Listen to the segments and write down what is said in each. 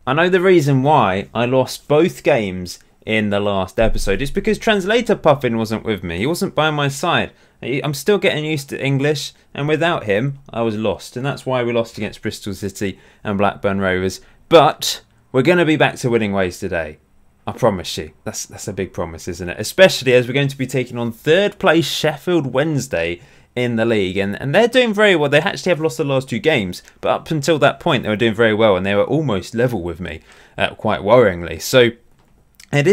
I know the reason why I lost both games in the last episode is because Translator Puffin wasn't with me. He wasn't by my side. I'm still getting used to English, and without him, I was lost. And that's why we lost against Bristol City and Blackburn Rovers. But we're going to be back to winning ways today. I promise you. That's a big promise, isn't it? Especially as we're going to be taking on third place Sheffield Wednesday in the league, and they're doing very well. They actually have lost the last 2 games, but up until that point they were doing very well, and they were almost level with me, quite worryingly. So it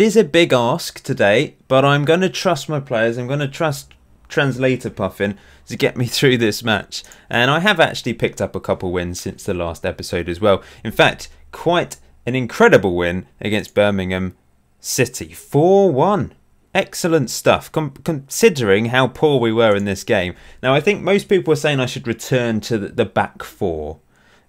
is a big ask today, but I'm going to trust my players. I'm going to trust Translator Puffin to get me through this match, and I have actually picked up a couple wins since the last episode as well. In fact, quite an incredible win against Birmingham City, 4-1. Excellent stuff, considering how poor we were in this game. Now, I think most people are saying I should return to the back 4.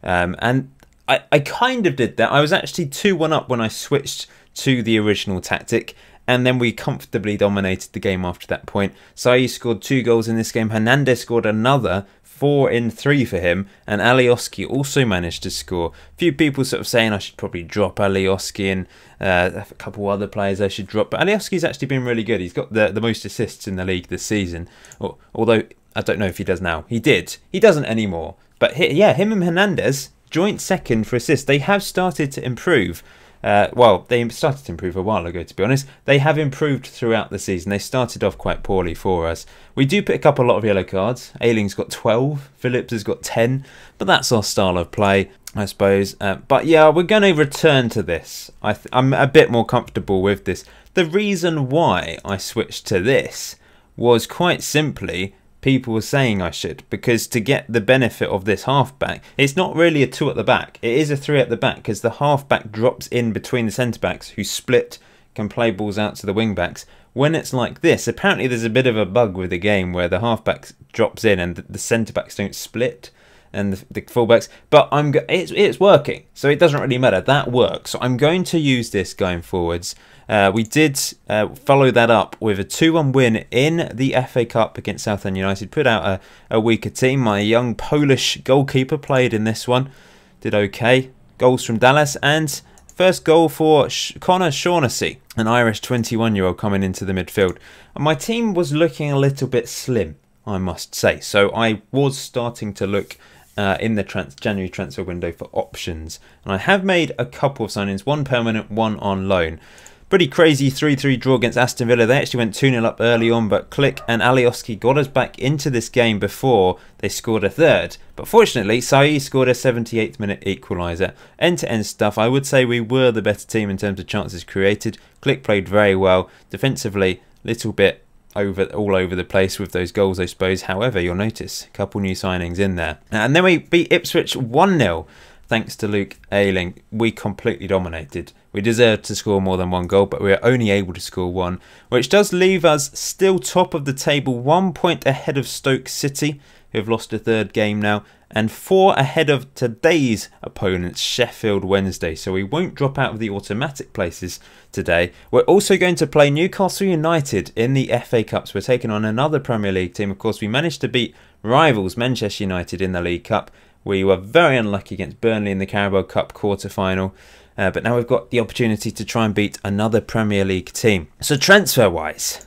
And I kind of did that. I was actually 2-1 up when I switched to the original tactic. And then we comfortably dominated the game after that point. Saï scored 2 goals in this game. Hernandez scored another. 4 in 3 for him, and Alioski also managed to score. A few people sort of saying I should probably drop Alioski, and a couple other players I should drop, but Alioski's actually been really good. He's got the most assists in the league this season, although I don't know if he does now. He doesn't anymore, but him and Hernandez, joint second for assists. They have started to improve. Well, they started to improve a while ago, to be honest. They have improved throughout the season. They started off quite poorly for us. We do pick up a lot of yellow cards. Ayling's got 12. Phillips has got 10. But that's our style of play, I suppose. But yeah, we're going to return to this. I'm a bit more comfortable with this. The reason why I switched to this was quite simply people were saying I should, because to get the benefit of this halfback, it's not really a 2 at the back, it is a 3 at the back, because the halfback drops in between the centre backs who split, can play balls out to the wing backs. When it's like this, apparently there's a bit of a bug with the game where the halfback drops in and the centre backs don't split, and the fullbacks, but it's working, so it doesn't really matter. That works, so I'm going to use this going forwards. We did follow that up with a 2-1 win in the FA Cup against Southend United. Put out a weaker team. My young Polish goalkeeper played in this one, did okay. Goals from Dallas, and first goal for Connor Shaughnessy, an Irish 21-year-old coming into the midfield. And my team was looking a little bit slim, I must say, so I was starting to look in the January transfer window for options, and I have made a couple of signings, 1 permanent, 1 on loan. Pretty crazy 3-3 draw against Aston Villa. They actually went 2-0 up early on, but Click and Alioski got us back into this game before they scored a third. But fortunately, Saï scored a 78th minute equaliser. End-to-end stuff, I would say we were the better team in terms of chances created. Click played very well. Defensively, little bit all over the place with those goals, I suppose. However, you'll notice a couple new signings in there. And then we beat Ipswich 1-0. Thanks to Luke Ayling, we completely dominated. We deserved to score more than 1 goal, but we were only able to score 1, which does leave us still top of the table, 1 point ahead of Stoke City, who have lost a 3rd game now, and 4 ahead of today's opponents, Sheffield Wednesday. So we won't drop out of the automatic places today. We're also going to play Newcastle United in the FA Cups. We're taking on another Premier League team. Of course, we managed to beat rivals Manchester United in the League Cup. We were very unlucky against Burnley in the Carabao Cup quarter-final. But now we've got the opportunity to try and beat another Premier League team. So transfer-wise,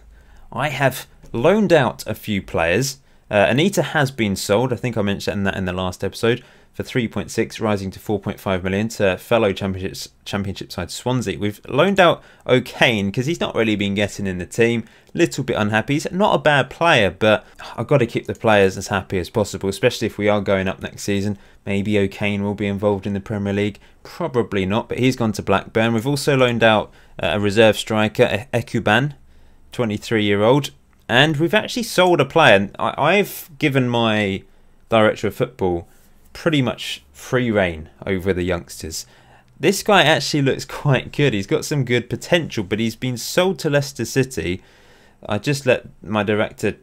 I have loaned out a few players. Anita has been sold. I think I mentioned that in the last episode. For 3.6, rising to 4.5 million to fellow championship side Swansea. We've loaned out O'Kane because he's not really been getting in the team. Little bit unhappy. He's not a bad player, but I've got to keep the players as happy as possible, especially if we are going up next season. Maybe O'Kane will be involved in the Premier League. Probably not, but he's gone to Blackburn. We've also loaned out a reserve striker, Ekuban, 23-year-old. And we've actually sold a player. And I've given my director of football pretty much free reign over the youngsters. This guy actually looks quite good. He's got some good potential, but he's been sold to Leicester City. I just let my director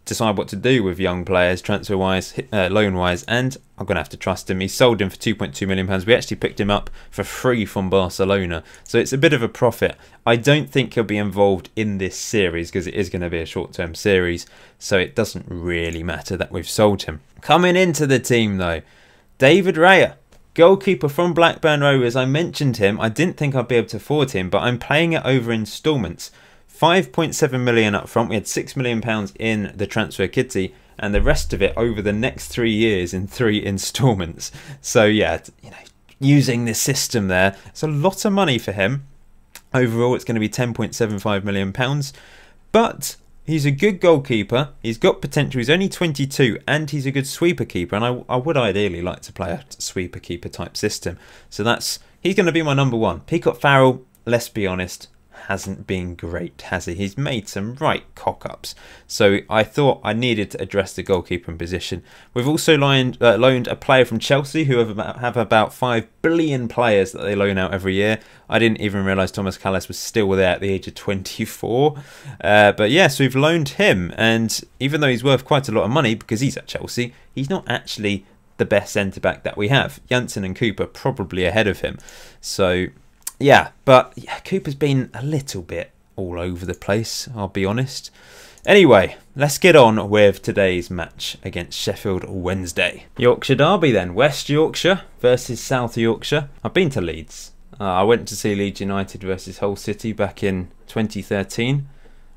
decide what to do with young players, transfer-wise, loan-wise, and I'm going to have to trust him. He sold him for £2.2 million. We actually picked him up for free from Barcelona, so it's a bit of a profit. I don't think he'll be involved in this series because it is going to be a short-term series, so it doesn't really matter that we've sold him. Coming into the team, though, David Raya. Goalkeeper from Blackburn Rovers, I mentioned him. I didn't think I'd be able to afford him, but I'm paying it over instalments. 5.7 million up front. We had £6 million in the transfer kitty, and the rest of it over the next 3 years in 3 instalments. So yeah, you know, using this system there, it's a lot of money for him. Overall, it's going to be £10.75 million. But he's a good goalkeeper. He's got potential. He's only 22, and he's a good sweeper keeper. And I would ideally like to play a sweeper keeper type system. So he's going to be my number 1. Peacock Farrell, let's be honest, hasn't been great, has he? He's made some right cock-ups. So I thought I needed to address the goalkeeping position. We've also loaned a player from Chelsea, who have about 5 billion players that they loan out every year. I didn't even realise Thomas Callas was still there at the age of 24. But yes, we've loaned him. And even though he's worth quite a lot of money because he's at Chelsea, he's not actually the best centre-back that we have. Janssen and Cooper probably ahead of him. So yeah, but yeah, Cooper's been a little bit all over the place, I'll be honest. Anyway, let's get on with today's match against Sheffield Wednesday. Yorkshire Derby then, West Yorkshire versus South Yorkshire. I've been to Leeds. I went to see Leeds United versus Hull City back in 2013.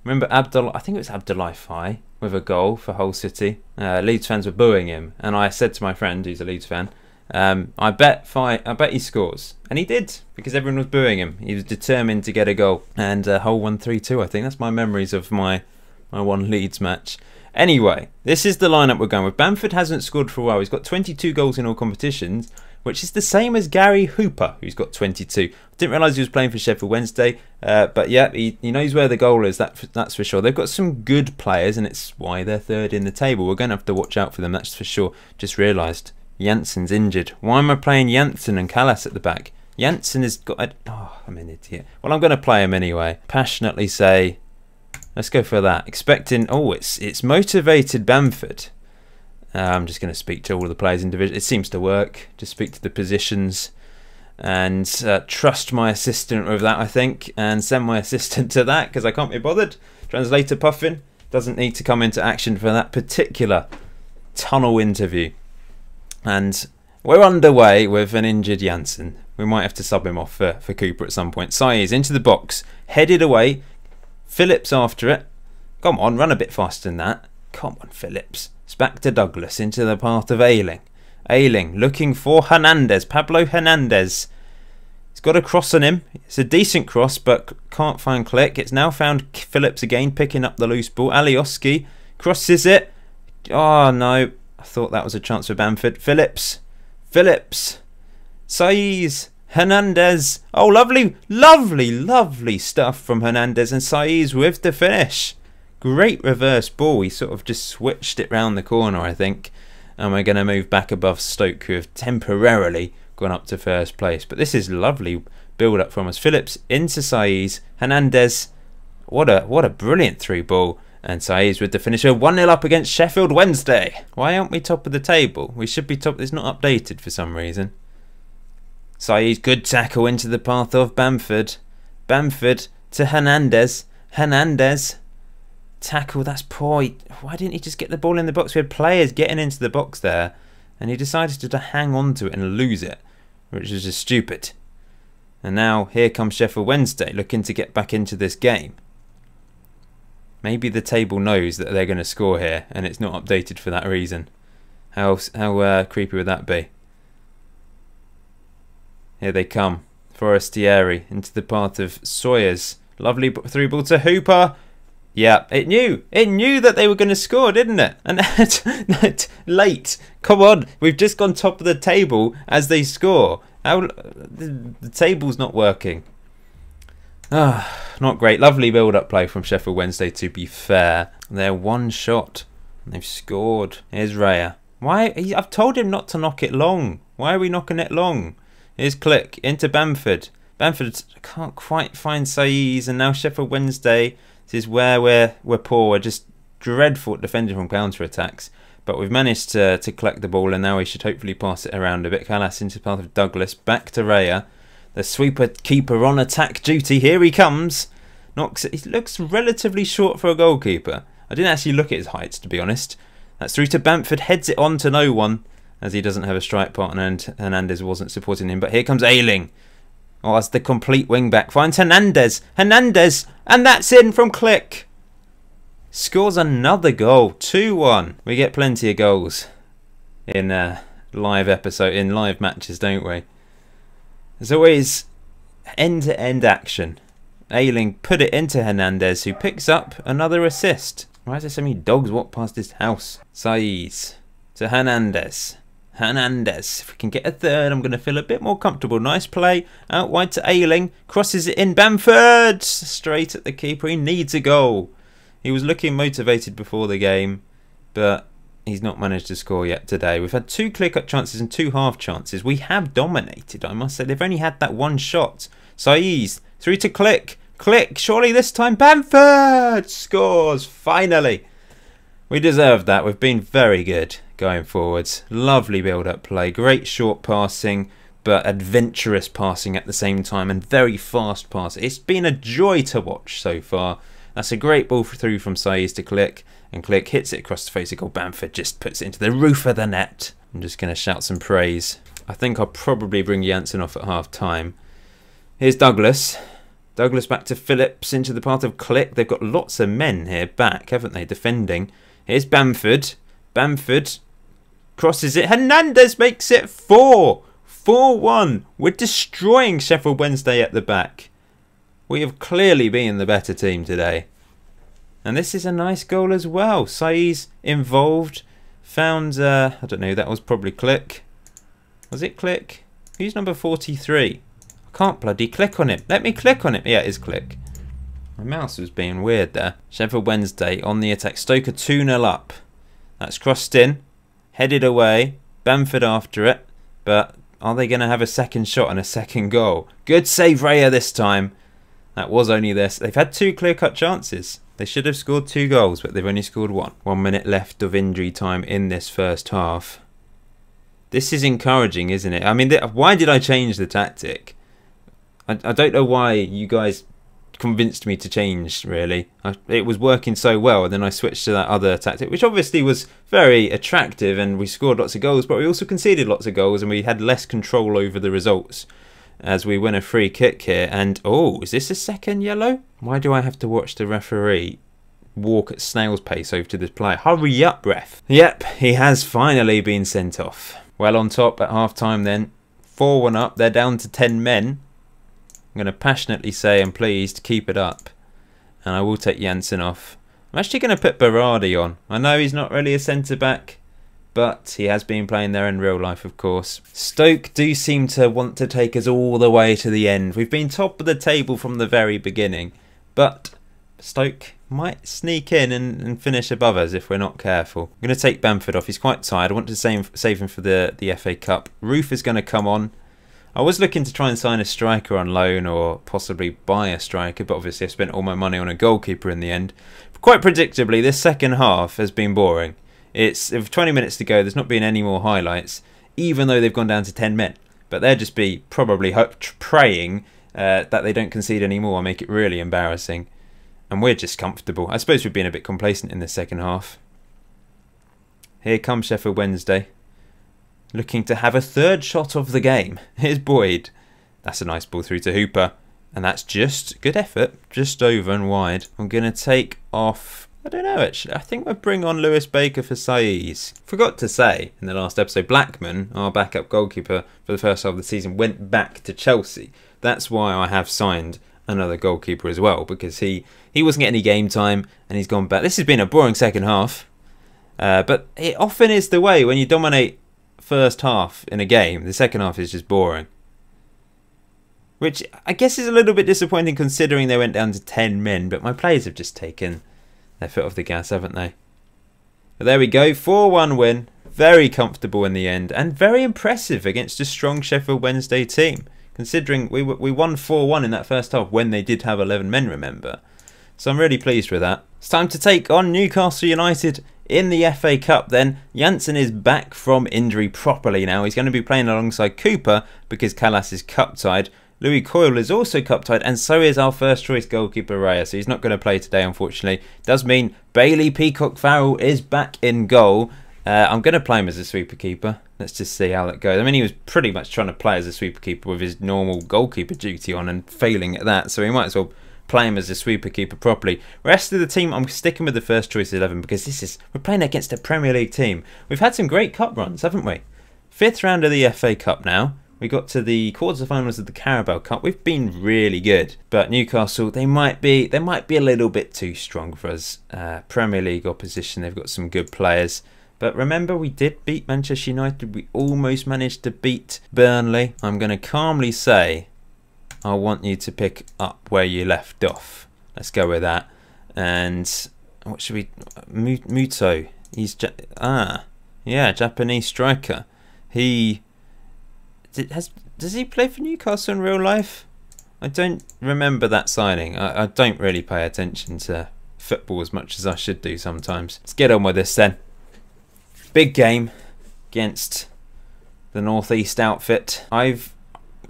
Remember I think it was Abdoulaye Faye with a goal for Hull City. Leeds fans were booing him, and I said to my friend, who's a Leeds fan, I bet he scores, and he did, because everyone was booing him. He was determined to get a goal, and Hull won 3-2. I think that's my memories of my one Leeds match. Anyway, this is the lineup we're going with. Bamford hasn't scored for a while. He's got 22 goals in all competitions, which is the same as Gary Hooper, who's got 22. I didn't realise he was playing for Sheffield Wednesday, but yeah, he knows where the goal is, that's for sure. They've got some good players, and it's why they're third in the table. We're going to have to watch out for them, that's for sure. Just realised Janssen's injured. Why am I playing Janssen and Callas at the back? Janssen has got oh, I'm an idiot. Well, I'm going to play him anyway. Passionately say, let's go for that. Expecting, oh, it's motivated Bamford. I'm just going to speak to all the players individually. It seems to work. Just speak to the positions and trust my assistant with that, I think, and send my assistant to that because I can't be bothered. Translator Puffin doesn't need to come into action for that particular tunnel interview. And we're underway with an injured Janssen. We might have to sub him off for Cooper at some point. Saiz into the box, headed away. Phillips after it. Come on, run a bit faster than that. Come on, Phillips. It's back to Douglas into the path of Ayling. Ayling looking for Hernandez. Pablo Hernandez. He's got a cross on him. It's a decent cross, but can't find click. It's now found Phillips again, picking up the loose ball. Alioski crosses it. Oh, no. I thought that was a chance for Bamford. Phillips. Saiz. Hernandez. Oh, lovely, lovely, lovely stuff from Hernandez, and Saiz with the finish. Great reverse ball. He sort of just switched it round the corner, I think. And we're going to move back above Stoke, who have temporarily gone up to first place. But this is lovely build-up from us. Phillips into Saiz. Hernandez. What a brilliant through ball. And Saiz with the finisher. 1-0 up against Sheffield Wednesday. Why aren't we top of the table? We should be top. It's not updated for some reason. Saiz, good tackle into the path of Bamford. Bamford to Hernandez. Hernandez. Tackle, that's poor. Why didn't he just get the ball in the box? We had players getting into the box there, and he decided to hang on to it and lose it, which was just stupid. And now here comes Sheffield Wednesday looking to get back into this game. Maybe the table knows that they're going to score here, and it's not updated for that reason. How creepy would that be? Here they come. Forestieri into the path of Sawyers. Lovely through ball to Hooper. Yeah, it knew that they were going to score, didn't it? And late. Come on, we've just gone top of the table as they score. The table's not working. Not great. Lovely build-up play from Sheffield Wednesday, to be fair. They're one shot. And they've scored. Here's Raya. Why? I've told him not to knock it long. Why are we knocking it long? Here's Click into Bamford. Bamford can't quite find Saiz, and now Sheffield Wednesday. This is where we're poor. We're just dreadful at defending from counter-attacks. But we've managed to collect the ball, and now we should hopefully pass it around a bit. Callas into the path of Douglas. Back to Raya. The sweeper keeper on attack duty. Here he comes. Knocks it. He looks relatively short for a goalkeeper. I didn't actually look at his heights, to be honest. That's through to Bamford. Heads it on to no one. as he doesn't have a strike partner and Hernandez wasn't supporting him. But here comes Ayling. Oh, that's the complete wing back. Finds Hernandez. Hernandez! And that's in from Click. Scores another goal. 2-1. We get plenty of goals in live matches, don't we? There's always end-to-end action. Ayling put it into Hernandez, who picks up another assist. Why is there so many dogs walk past this house? Saiz to Hernandez. Hernandez. If we can get a third, I'm going to feel a bit more comfortable. Nice play. Out wide to Ayling. Crosses it in. Bamford! Straight at the keeper. He needs a goal. He was looking motivated before the game, but he's not managed to score yet today. We've had 2 clear-cut chances and 2 half chances. We have dominated, I must say. They've only had that one shot. Saiz through to Click. Click. Surely this time Bamford scores. Finally. We deserved that. We've been very good going forwards. Lovely build-up play. Great short passing, but adventurous passing at the same time, and very fast passing. It's been a joy to watch so far. That's a great ball through from Saiz to Click, and Click hits it across the face of goal. Bamford just puts it into the roof of the net. I'm just going to shout some praise. I think I'll probably bring Janssen off at half-time. Here's Douglas. Douglas back to Phillips into the path of Click. They've got lots of men here back, haven't they, defending. Here's Bamford. Bamford crosses it. Hernandez makes it 4. 4-1. We're destroying Sheffield Wednesday at the back. We have clearly been the better team today. And this is a nice goal as well. Saiz involved. Found, I don't know, that was probably Click. Was it Click? Who's number 43? I can't bloody click on him. Let me click on him. Yeah, it is Click. My mouse was being weird there. Sheffield Wednesday on the attack. Stoker 2-0 up. That's crossed in. Headed away. Bamford after it. But are they going to have a second shot and a second goal? Good save, Raya, this time. That was only this. They've had 2 clear-cut chances. They should have scored 2 goals, but they've only scored 1. 1 minute left of injury time in this first half. This is encouraging, isn't it? I mean, why did I change the tactic? I don't know why you guys convinced me to change, really. It was working so well, and then I switched to that other tactic, which obviously was very attractive, and we scored lots of goals, but we also conceded lots of goals, and we had less control over the results as we win a free kick here. And, oh, is this a second yellow? Why do I have to watch the referee walk at snail's pace over to this player? Hurry up, ref. Yep, he has finally been sent off. Well on top at half-time then. 4-1 up, they're down to 10 men. I'm going to passionately say I'm pleased, keep it up. And I will take Janssen off. I'm actually going to put Berardi on. I know he's not really a centre-back, but he has been playing there in real life, of course. Stoke do seem to want to take us all the way to the end. We've been top of the table from the very beginning, but Stoke might sneak in and finish above us if we're not careful. I'm going to take Bamford off. He's quite tired. I want to save him for the FA Cup. Roof is going to come on. I was looking to try and sign a striker on loan or possibly buy a striker, but obviously I spent all my money on a goalkeeper in the end. Quite predictably, this second half has been boring. It's with 20 minutes to go, there's not been any more highlights, even though they've gone down to 10 men. But they'll just be probably praying that they don't concede any more and make it really embarrassing. And we're just comfortable. I suppose we've been a bit complacent in the second half. Here comes Sheffield Wednesday, looking to have a third shot of the game. Here's Boyd. That's a nice ball through to Hooper. And that's just good effort, just over and wide. I'm going to take off, I don't know actually, I think we'll bring on Lewis Baker for Saiz. Forgot to say in the last episode, Blackman, our backup goalkeeper for the first half of the season, went back to Chelsea. That's why I have signed another goalkeeper as well, because he wasn't getting any game time and he's gone back. This has been a boring second half, but it often is the way when you dominate first half in a game, the second half is just boring. Which I guess is a little bit disappointing considering they went down to 10 men, but my players have just taken their foot off the gas, haven't they? But there we go, 4-1 win. Very comfortable in the end and very impressive against a strong Sheffield Wednesday team. Considering we won 4-1 in that first half when they did have 11 men, remember. So I'm really pleased with that. It's time to take on Newcastle United in the FA Cup then. Janssen is back from injury properly now. He's going to be playing alongside Cooper because Callas is cup-tied. Louis Coyle is also cup-tied, and so is our first choice goalkeeper Raya, so he's not going to play today, unfortunately. Does mean Bailey Peacock Farrell is back in goal. I'm going to play him as a sweeper keeper. Let's just see how that goes. I mean, he was pretty much trying to play as a sweeper keeper with his normal goalkeeper duty on and failing at that, so he might as well play him as a sweeper keeper properly. Rest of the team, I'm sticking with the first choice 11 because we're playing against a Premier League team. We've had some great cup runs, haven't we? 5th round of the FA Cup now. We got to the quarterfinals of the Carabao Cup. We've been really good, but Newcastle, they might be a little bit too strong for us. Premier League opposition, they've got some good players. But remember, we did beat Manchester United. We almost managed to beat Burnley. I'm going to calmly say, I want you to pick up where you left off. Let's go with that. And what should we... Muto. He's... Japanese striker. He... Does he play for Newcastle in real life? I don't remember that signing. I don't really pay attention to football as much as I should do sometimes. Let's get on with this then. Big game against the North East outfit. I've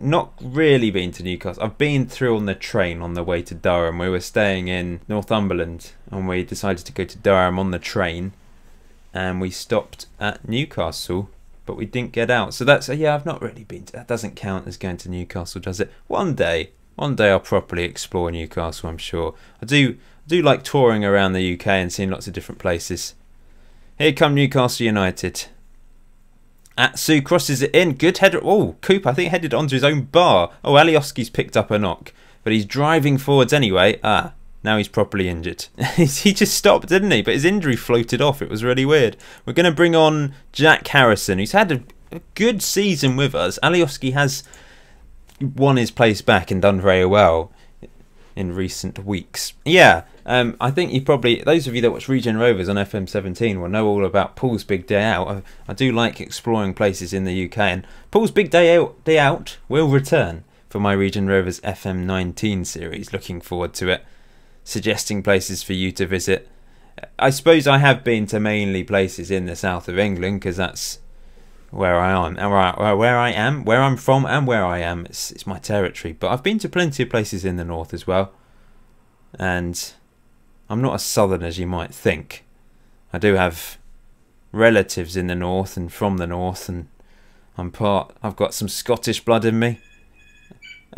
not really been to Newcastle. I've been through on the train on the way to Durham. We were staying in Northumberland and we decided to go to Durham on the train, and we stopped at Newcastle, but we didn't get out. So that's, yeah, I've not really been to, that doesn't count as going to Newcastle, does it? One day I'll properly explore Newcastle, I'm sure. I do like touring around the UK and seeing lots of different places. Here come Newcastle United. Atsu crosses it in. Good header. Oh, Cooper, I think, headed onto his own bar. Oh, Alioski's picked up a knock. But he's driving forwards anyway. Now he's properly injured. He just stopped, didn't he? But his injury floated off. It was really weird. We're going to bring on Jack Harrison, who's had a good season with us. Alioski has won his place back and done very well in recent weeks. Yeah. I think you probably, those of you that watch Regen Rovers on FM17 will know all about Paul's Big Day Out. I do like exploring places in the UK, and Paul's Big Day Out will return for my Regen Rovers FM19 series. Looking forward to it. Suggesting places for you to visit. I suppose I have been to mainly places in the south of England because that's where I am, and where I'm from, and where I am. It's my territory. But I've been to plenty of places in the north as well, and I'm not as southern as you might think. I do have relatives in the north and from the north, and I've got some Scottish blood in me.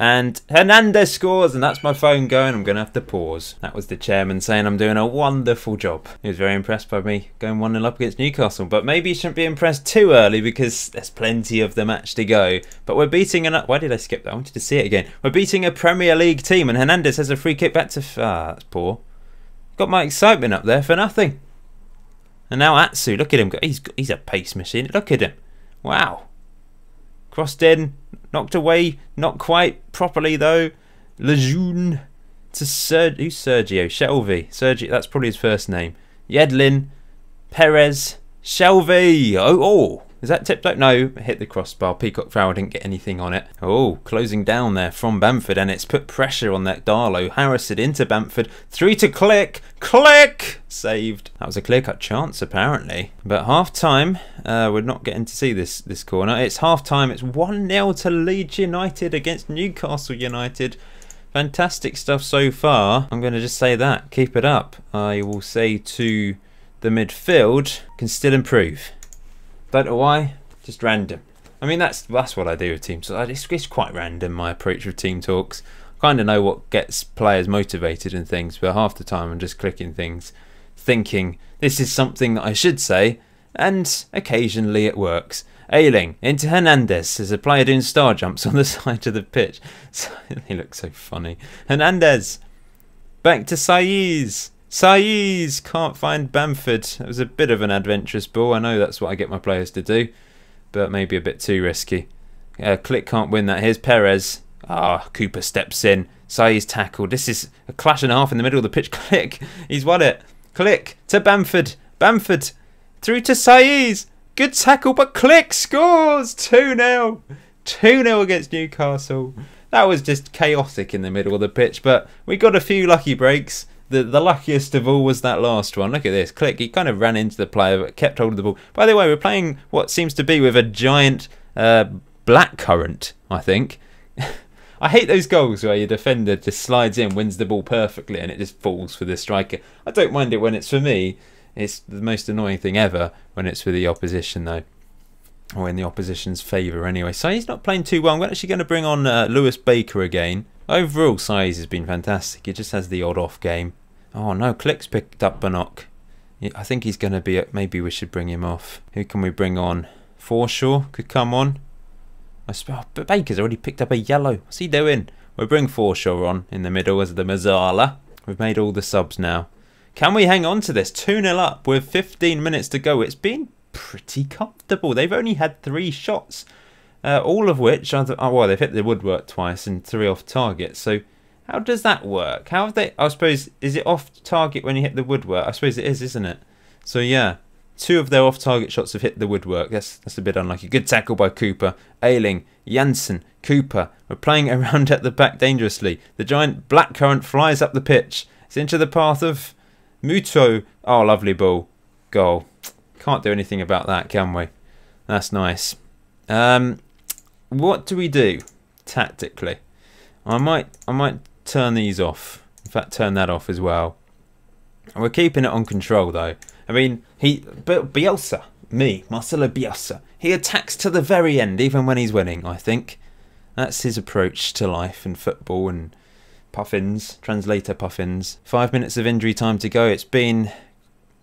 And Hernandez scores, and that's my phone going. I'm going to have to pause. That was the chairman saying I'm doing a wonderful job. He was very impressed by me going 1-0 up against Newcastle. But maybe you shouldn't be impressed too early because there's plenty of the match to go. But we're beating why did I skip that? I wanted to see it again. We're beating a Premier League team, and Hernandez has a free kick back to... that's poor. Got my excitement up there for nothing. And now Atsu, look at him. He's a pace machine. Look at him. Wow. Crossed in, knocked away, not quite properly though. Lejeune to who's Sergio? Shelvey. Sergio, that's probably his first name. Yedlin, Perez, Shelvey. Oh, is that tipped out? No, hit the crossbar. Peacock Farrell didn't get anything on it. Oh, closing down there from Bamford, and it's put pressure on that Darlow. Harrison into Bamford, through to Click. Click! Saved. That was a clear-cut chance, apparently. But half-time, we're not getting to see this corner. It's half-time. It's 1-0 to Leeds United against Newcastle United. Fantastic stuff so far. I'm going to just say that. Keep it up. I will say to the midfield, can still improve. Don't know why, just random. I mean, that's what I do with team talks. It's quite random, my approach with team talks. I kind of know what gets players motivated and things, but half the time I'm just clicking things, thinking this is something that I should say, and occasionally it works. Ailing into Hernandez as a player doing star jumps on the side of the pitch. He looks so funny. Hernandez back to Saiz. Saiz can't find Bamford. It was a bit of an adventurous ball. I know that's what I get my players to do, but maybe a bit too risky. Click can't win that. Here's Perez. Cooper steps in. Saiz tackled. This is a clash and a half in the middle of the pitch. Click. He's won it. Click to Bamford. Bamford through to Saiz. Good tackle, but Click scores. 2-0. 2-0 against Newcastle. That was just chaotic in the middle of the pitch, but we got a few lucky breaks. The luckiest of all was that last one. Look at this. Click. He kind of ran into the player but kept hold of the ball. By the way, we're playing what seems to be with a giant blackcurrant, I think. I hate those goals where your defender just slides in, wins the ball perfectly, and it just falls for the striker. I don't mind it when it's for me. It's the most annoying thing ever when it's for the opposition, though. Or in the opposition's favour anyway. So he's not playing too well. I'm actually going to bring on Lewis Baker again. Overall, Saiz has been fantastic. He just has the odd off game. Oh no, Click's picked up Bannock. Yeah, I think he's going to be... Maybe we should bring him off. Who can we bring on? Forshaw could come on. But Baker's already picked up a yellow. What's he doing? We'll bring Forshaw on in the middle as the Mazzala. We've made all the subs now. Can we hang on to this? 2-0 up with 15 minutes to go. It's been pretty comfortable. They've only had 3 shots. All of which, well, they've hit the woodwork twice and 3 off target. So how does that work? How have they, I suppose, is it off target when you hit the woodwork? I suppose it is, isn't it? So yeah, 2 of their off target shots have hit the woodwork. That's a bit unlucky. Good tackle by Cooper. Ayling, Janssen, Cooper. We're playing around at the back dangerously. The giant blackcurrant flies up the pitch. It's into the path of Muto. Oh, lovely ball. Goal. Can't do anything about that, can we? That's nice. What do we do tactically? I might turn these off. In fact, turn that off as well. We're keeping it on control though. I mean, Bielsa, Marcelo Bielsa, he attacks to the very end, even when he's winning. I think that's his approach to life and football and puffins, translator puffins. 5 minutes of injury time to go.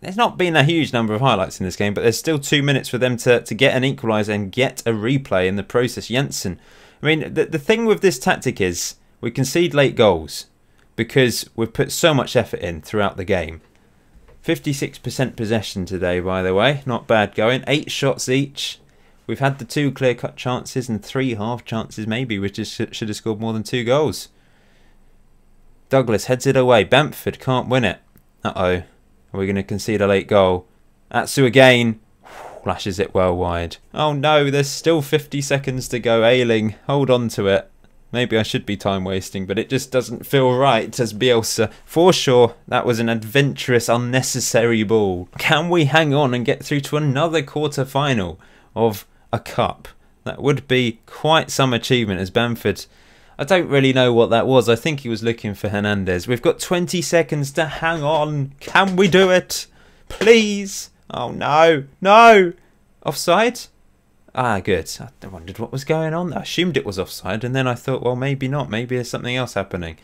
There's not been a huge number of highlights in this game, but there's still 2 minutes for them to get an equaliser and get a replay in the process. Janssen. I mean, the thing with this tactic is we concede late goals because we've put so much effort in throughout the game. 56% possession today, by the way. Not bad going. 8 shots each. We've had the 2 clear-cut chances and 3 half chances maybe, which should have scored more than 2 goals. Douglas heads it away. Bamford can't win it. Uh-oh. Are we going to concede a late goal? Atsu again. Flashes it well wide. Oh no, there's still 50 seconds to go. Ayling, hold on to it. Maybe I should be time wasting, but it just doesn't feel right as Bielsa. For sure, that was an adventurous, unnecessary ball. Can we hang on and get through to another quarter-final of a cup? That would be quite some achievement as Bamford... I don't really know what that was. I think he was looking for Hernandez. We've got 20 seconds to hang on. Can we do it? Please. Oh, no. No. Offside? Ah, good. I wondered what was going on. I assumed it was offside, and then I thought, well, maybe not. Maybe there's something else happening.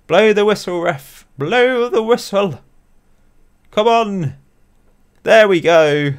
Blow the whistle, ref. Blow the whistle. Come on. There we go.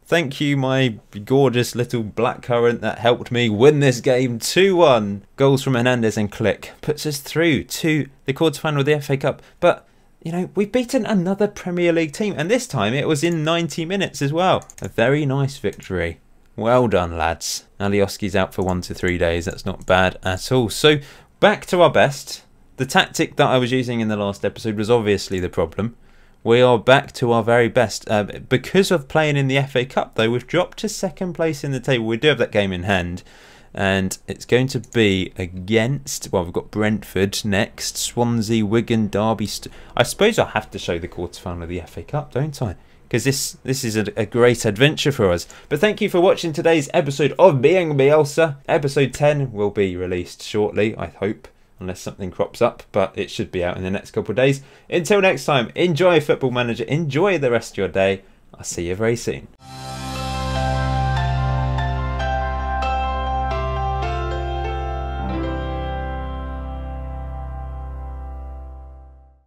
Thank you, my gorgeous little blackcurrant that helped me win this game 2-1. Goals from Hernandez and Click puts us through to the quarterfinal of the FA Cup. But, you know, we've beaten another Premier League team, and this time it was in 90 minutes as well. A very nice victory. Well done, lads. Alioski's out for 1 to 3 days. That's not bad at all. So, back to our best. The tactic that I was using in the last episode was obviously the problem. We are back to our very best. Because of playing in the FA Cup, though, we've dropped to 2nd place in the table. We do have that game in hand. And it's going to be against... Well, we've got Brentford next. Swansea, Wigan, Derby. I suppose I have to show the quarterfinal of the FA Cup, don't I? Because this is a great adventure for us. But thank you for watching today's episode of Being Bielsa. Episode 10 will be released shortly, I hope. Unless something crops up, but it should be out in the next couple of days. Until next time, enjoy Football Manager, enjoy the rest of your day. I'll see you very soon.